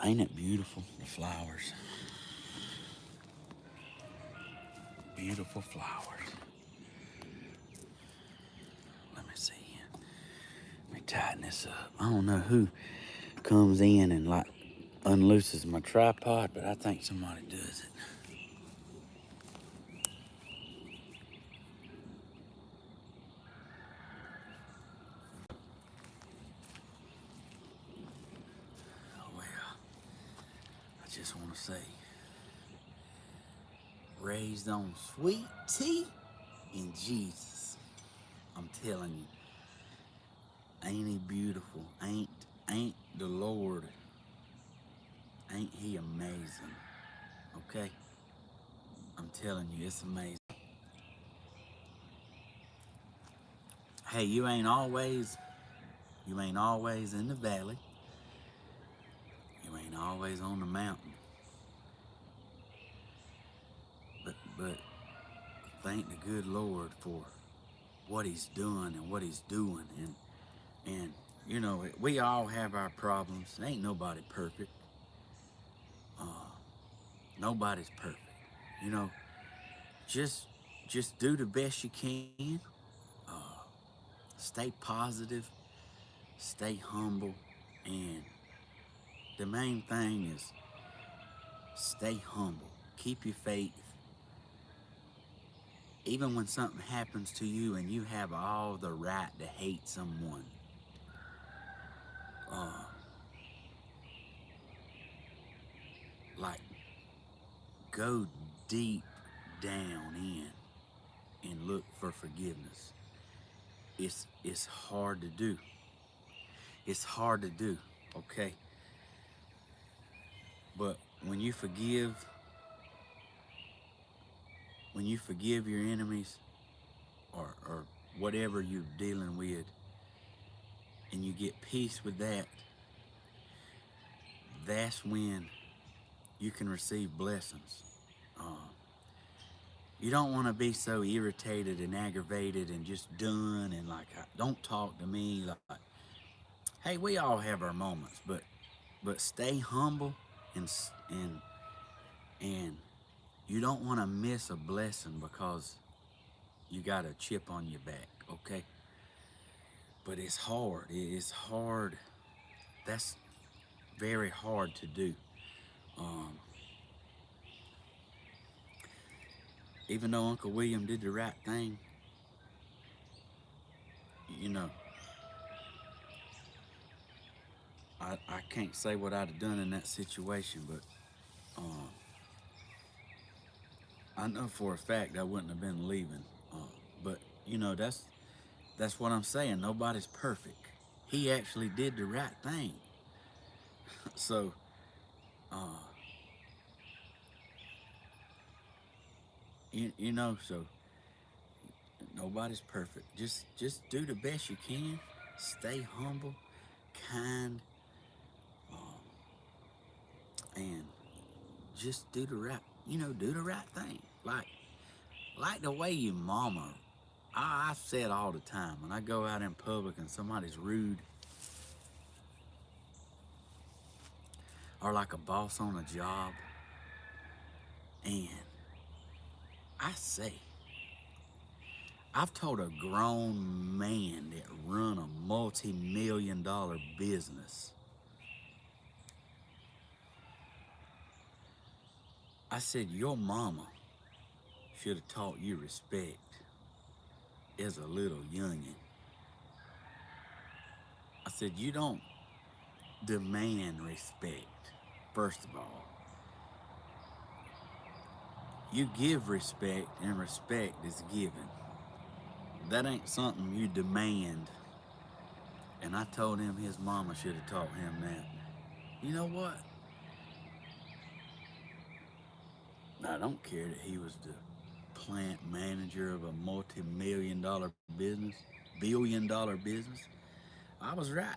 Ain't it beautiful, the flowers? Beautiful flowers. Let me see. Let me tighten this up. I don't know who comes in and like unlooses my tripod, but I think somebody does it. Well, I just want to say, raised on sweet tea in Jesus. I'm telling you, ain't he beautiful? Ain't the Lord? Ain't he amazing? Okay, I'm telling you, it's amazing. Hey, you ain't always in the valley. You ain't always on the mountain. But thank the good Lord for what he's doing and what he's doing. And you know, we all have our problems. Ain't nobody perfect. Nobody's perfect. You know, just do the best you can. Stay positive. Stay humble. And the main thing is stay humble. Keep your faith. Even when something happens to you and you have all the right to hate someone, like go deep down in and look for forgiveness. It's hard to do. It's hard to do, okay? But when you forgive your enemies or whatever you're dealing with, and you get peace with that, that's when you can receive blessings. You don't want to be so irritated and aggravated and just done and like, don't talk to me. Like, hey, we all have our moments, but stay humble and and you don't want to miss a blessing because you got a chip on your back, okay? But it's hard. It's hard. That's very hard to do. Um, Even though Uncle William did the right thing, you know, I can't say what I'd have done in that situation, but I know for a fact I wouldn't have been leaving. But that's what I'm saying. Nobody's perfect. He actually did the right thing. So, uh, so nobody's perfect. Just do the best you can. Stay humble, kind, and just do the right thing. Like the way your mama. I say it all the time when I go out in public and somebody's rude or like a boss on a job, and I say, I've told a grown man that run a multi-million-dollar business. I said, your mama should have taught you respect as a little youngin'. I said, you don't demand respect, first of all. You give respect, and respect is given. That ain't something you demand. And I told him his mama should have taught him that. You know what? I don't care that he was the plant manager of a multi-million-dollar business, billion-dollar business. I was right.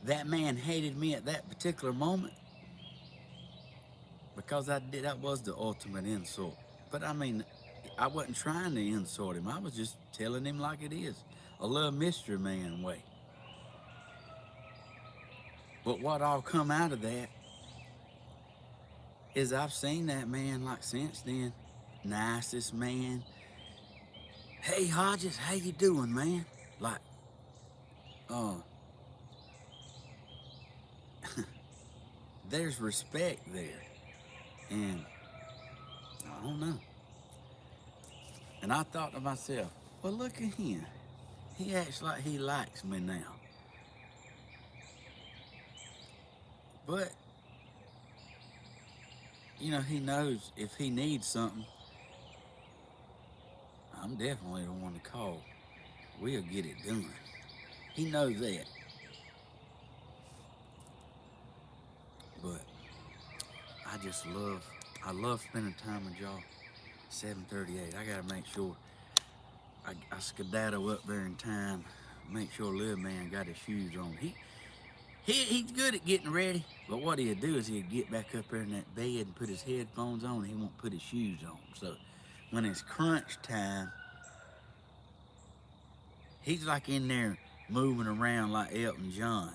That man hated me at that particular moment because that was the ultimate insult. But I mean, I wasn't trying to insult him. I was just telling him like it is, a little mystery man way. But what all come out of that is I've seen that man like since then. Nicest man. Hey Hodges, how you doing, man? Like, uh, there's respect there. And I don't know. And I thought to myself, well, look at him. He acts like he likes me now. But, he knows if he needs something, I'm definitely the one to call. We'll get it done. He knows that. But I love spending time with y'all. 7:38. I gotta make sure I skedaddle up there in time. Make sure little man got his shoes on. He's good at getting ready, but what he'll do is he'll get back up there in that bed and put his headphones on. And he won't put his shoes on. So when it's crunch time, he's like in there moving around like Elton John.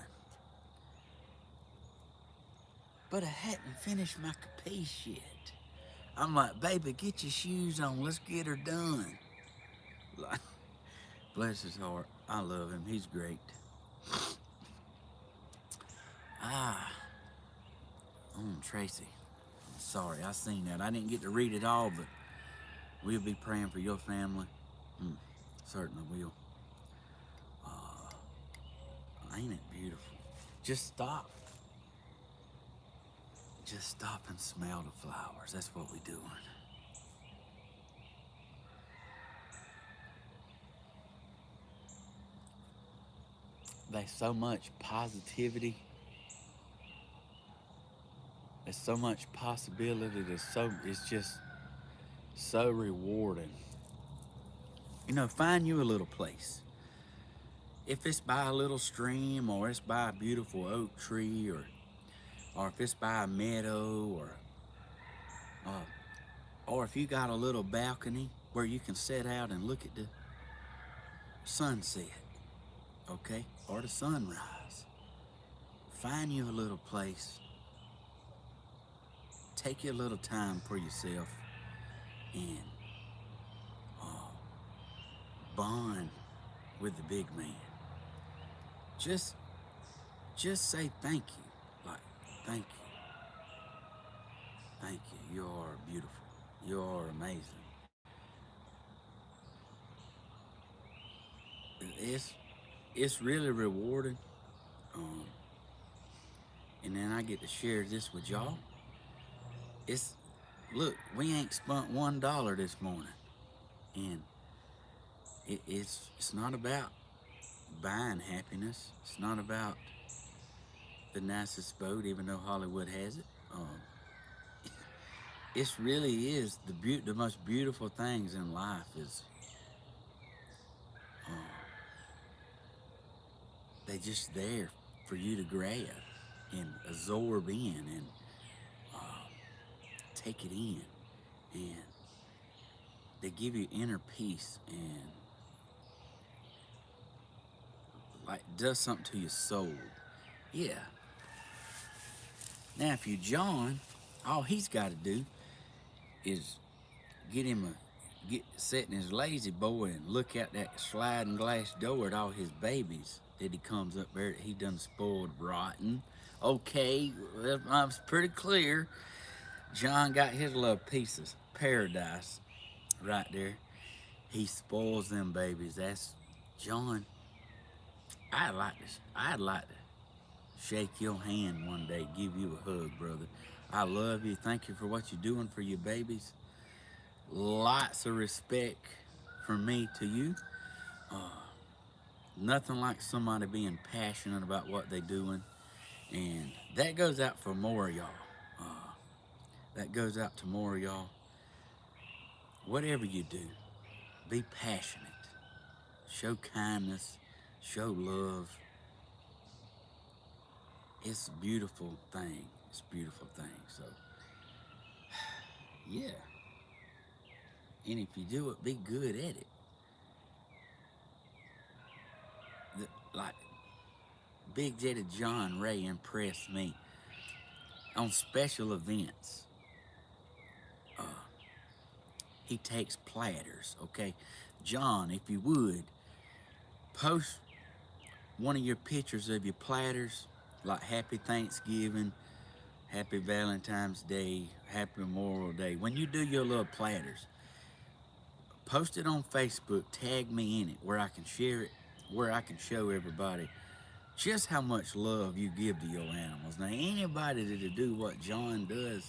But I hadn't finished my capiche yet. I'm like, baby, get your shoes on. Let's get her done. Like, bless his heart. I love him. He's great. Tracy. Sorry, I seen that. I didn't get to read it all, but we'll be praying for your family. Certainly will. Ain't it beautiful? Just stop. Just stop and smell the flowers. That's what we're doing. There's so much positivity. There's so much possibility. It's just so rewarding. Find you a little place. If it's by a little stream, or it's by a beautiful oak tree, or if it's by a meadow, or if you got a little balcony where you can sit out and look at the sunset, okay, or the sunrise. Find you a little place. Take you a little time for yourself and bond with the big man. Just say thank you. Like, thank you. Thank you. You are beautiful. You are amazing. It's really rewarding. Um, and then I get to share this with y'all. It's look, we ain't spent $1 this morning, and it's not about buying happiness. It's not about the nicest boat, even though Hollywood has it. It really is the most beautiful things in life is uh, they just there for you to grab and absorb in and take it in, and they give you inner peace and like does something to your soul. Yeah. Now if you John, all he's got to do is get him get sit in his lazy boy and look out that sliding glass door at all his babies that he comes up there that he done spoiled rotten. Okay, that's pretty clear. John got his little pieces paradise right there. He spoils them babies. That's John. I'd like to shake your hand one day, give you a hug, brother. I love you. Thank you for what you're doing for your babies. Lots of respect from me to you. Nothing like somebody being passionate about what they're doing. And that goes out for more of y'all. That goes out to more of y'all. Whatever you do, be passionate. Show kindness. Show love. It's a beautiful thing. It's a beautiful thing. So, yeah. And if you do it, be good at it. Like Big Daddy John Ray impressed me on special events. He takes platters, okay? John, if you would, post one of your pictures of your platters, like Happy Thanksgiving, Happy Valentine's Day, Happy Memorial Day. When you do your little platters, post it on Facebook, tag me in it where I can share it, where I can show everybody just how much love you give to your animals. Now, anybody that do what John does,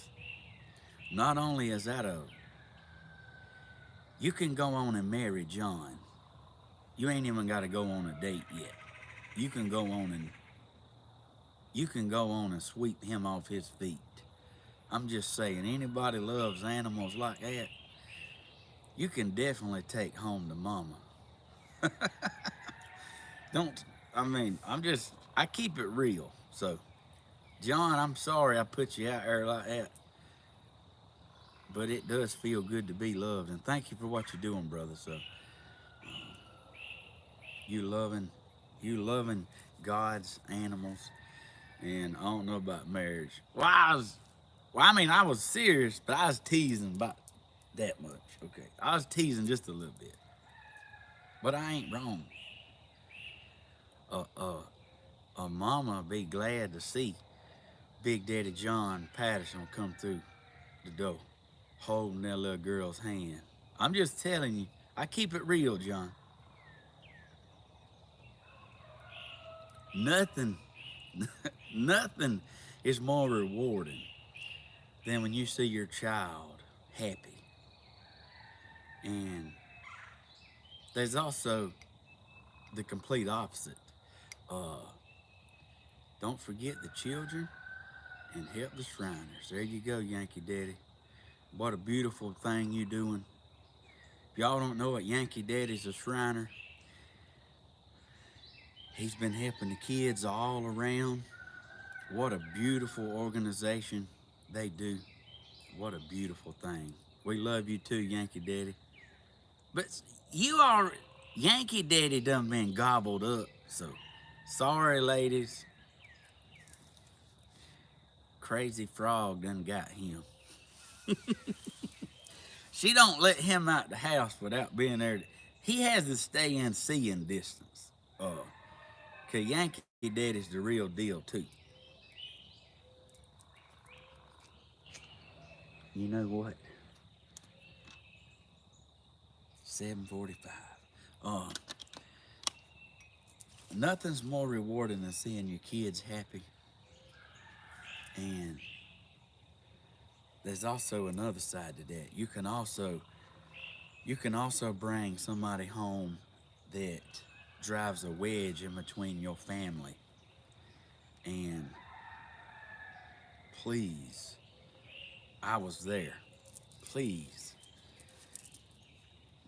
not only is that you can go on and marry John. You ain't even got to go on a date yet. You can go on and sweep him off his feet. I'm just saying, anybody loves animals like that, you can definitely take home to mama. Don't, I mean, I keep it real. So, John, I'm sorry I put you out there like that, but it does feel good to be loved. And thank you for what you're doing, brother. So, you loving, you loving God's animals. And I don't know about marriage. I mean, I was serious, but I was teasing about that much. Okay, I was teasing just a little bit, but I ain't wrong. Uh, uh, a mama be glad to see Big Daddy John Patterson come through the door, holding that little girl's hand. I'm just telling you, I keep it real, John. Nothing, nothing is more rewarding than when you see your child happy. And there's also the complete opposite. Uh, don't forget the children and help the Shriners. There you go, Yankee Daddy. What a beautiful thing you doing. If y'all don't know it, Yankee Daddy's a Shriner. He's been helping the kids all around. What a beautiful organization they do. What a beautiful thing. We love you too, Yankee Daddy. But you are Yankee Daddy done been gobbled up. So sorry, ladies. Crazy Frog done got him. She don't let him out the house without being there. He has to stay in seeing distance. Cause Yankee Daddy's the real deal too. You know what? 7:45. Uh, Nothing's more rewarding than seeing your kids happy. And there's also another side to that. You can also bring somebody home that drives a wedge in between your family. And please, I was there. Please,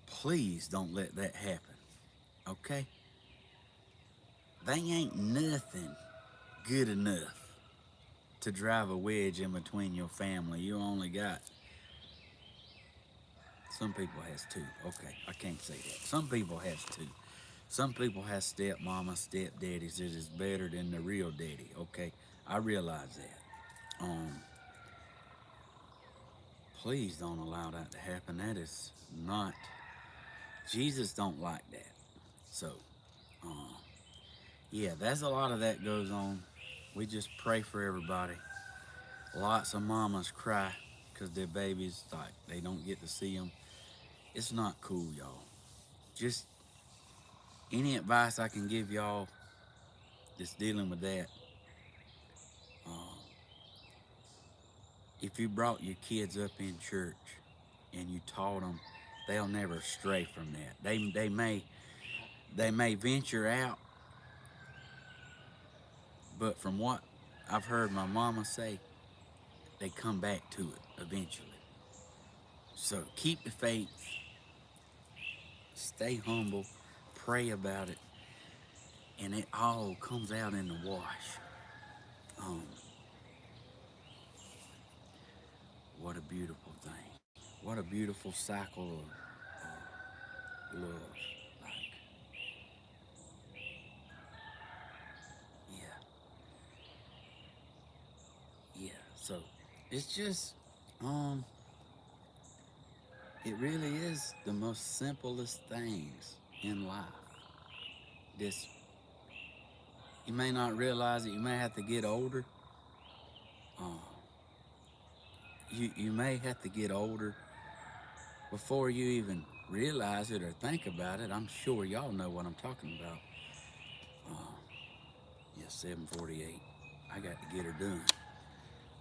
please don't let that happen. Okay? They ain't nothing good enough to drive a wedge in between your family. You only got, some people has two. Okay, I can't say that. Some people has two. Some people has stepmama, stepdaddies that is better than the real daddy. Okay, I realize that. Please don't allow that to happen. That is not, Jesus don't like that. So, um, yeah, there's a lot of that goes on. We just pray for everybody. Lots of mamas cry because their babies, like, they don't get to see them. It's not cool, y'all. Just any advice I can give y'all that's dealing with that. Uh, if you brought your kids up in church and you taught them, they'll never stray from that. They may venture out, but from what I've heard my mama say, they come back to it eventually. So keep the faith, stay humble, pray about it, and it all comes out in the wash. Um, what a beautiful thing. What a beautiful cycle of love. Like, yeah, yeah. So it's just, um, it really is the most simplest things in life. This, you may not realize it. You may have to get older. Uh, you may have to get older before you even realize it or think about it. I'm sure y'all know what I'm talking about. Uh, yeah, 7:48. I got to get her done.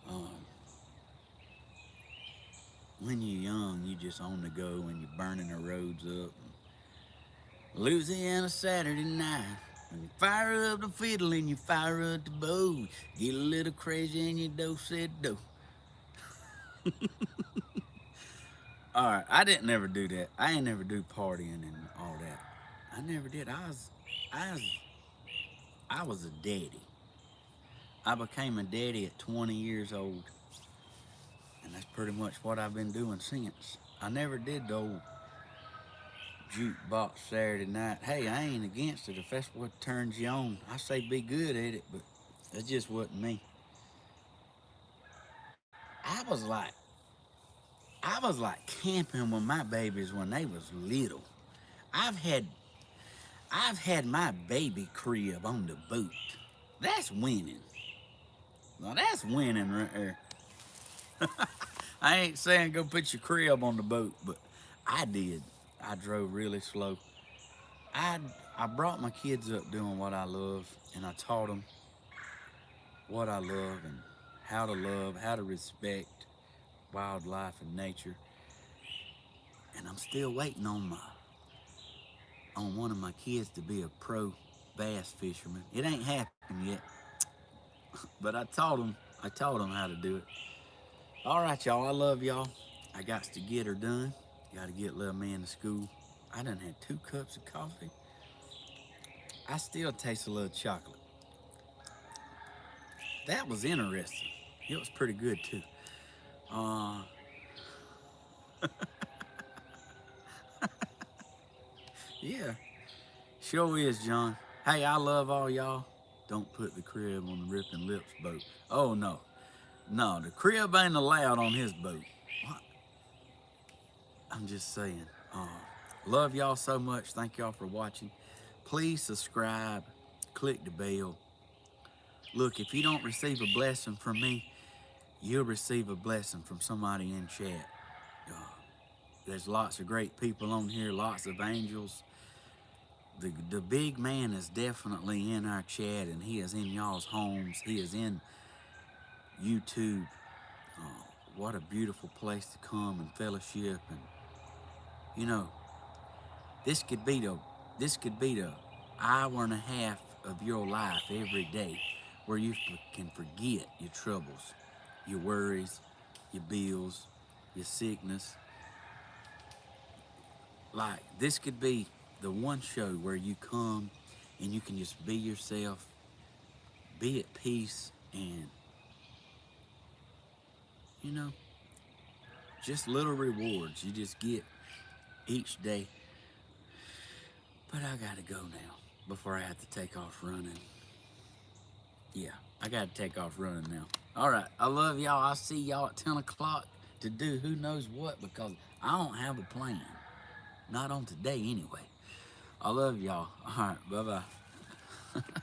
Um, when you're young, you just on the go and you're burning the roads up. Louisiana Saturday night. When you fire up the fiddle and you fire up the bow, get a little crazy and you do said do. All right, I didn't never do that. I ain't never do partying and all that. I never did. I was, I was a daddy. I became a daddy at 20 years old, and that's pretty much what I've been doing since. I never did the old jukebox Saturday night. Hey, I ain't against it if that's what turns you on. I say be good at it, but that just wasn't me. I was like, I was like camping with my babies when they was little. I've had, I've had my baby crib on the boat. That's winning. Now that's winning right there. I ain't saying go put your crib on the boat, but I did. I drove really slow. I I brought my kids up doing what I love, and I taught them what I love and how to respect wildlife and nature. And I'm still waiting on one of my kids to be a pro bass fisherman. It ain't happened yet, but I taught him how to do it. All right, y'all. I love y'all. I got to get her done. Got to get little man to school. I done had 2 cups of coffee. I still taste a little chocolate. That was interesting. It was pretty good too. Uh, yeah, sure is, John. Hey, I love all y'all. Don't put the crib on the Ripping Lips boat. Oh no, no, the crib ain't allowed on his boat. What? I'm just saying. Love y'all so much. Thank y'all for watching. Please subscribe. Click the bell. Look, if you don't receive a blessing from me, you'll receive a blessing from somebody in chat. Uh, there's lots of great people on here, lots of angels. The big man is definitely in our chat, and he is in y'all's homes. He is in YouTube. What a beautiful place to come and fellowship, and you know, this could be the hour and a half of your life every day where you can forget your troubles, your worries, your bills, your sickness. Like, this could be the one show where you come and you can just be yourself, be at peace, and, you know, just little rewards you just get each day. But I gotta go now before I have to take off running. Yeah, I gotta take off running now. All right, I love y'all. I'll see y'all at 10 o'clock to do who knows what, because I don't have a plan. Not on today, anyway. I love y'all. All right, bye bye.